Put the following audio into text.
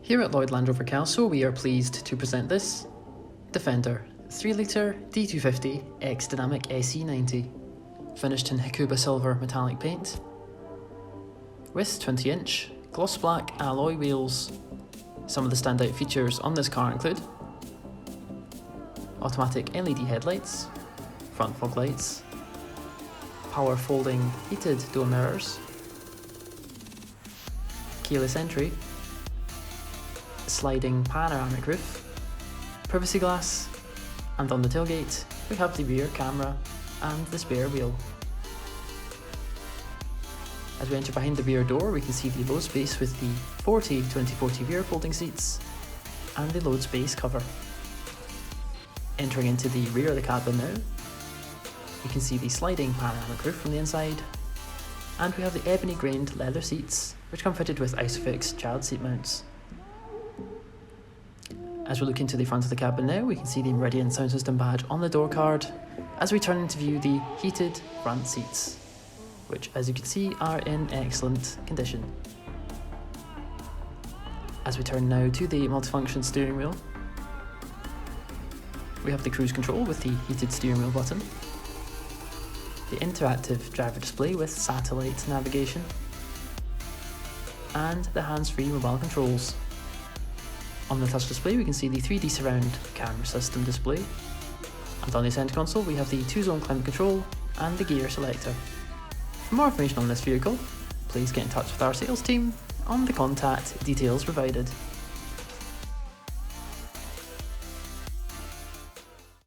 Here at Lloyd Land Rover Kelso, we are pleased to present this Defender 3-litre D250 X Dynamic SE 90, finished in Hakuba silver metallic paint, with 20-inch gloss black alloy wheels. Some of the standout features on this car include automatic LED headlights, front fog lights, power folding heated door mirrors, keyless entry, sliding panoramic roof, privacy glass, and on the tailgate we have the rear camera and the spare wheel. As we enter behind the rear door, we can see the load space with the 40/20/40 rear folding seats and the load space cover. Entering into the rear of the cabin now, you can see the sliding panoramic roof from the inside, and we have the ebony grained leather seats which come fitted with Isofix child seat mounts. As we look into the front of the cabin now, we can see the Meridian sound system badge on the door card as we turn to view the heated front seats, which as you can see are in excellent condition. As we turn now to the multifunction steering wheel, we have the cruise control with the heated steering wheel button, the interactive driver display with satellite navigation, and the hands-free mobile controls. On the touch display we can see the 3D surround camera system display, and on the center console we have the 2-zone climate control and the gear selector. For more information on this vehicle, please get in touch with our sales team on the contact details provided.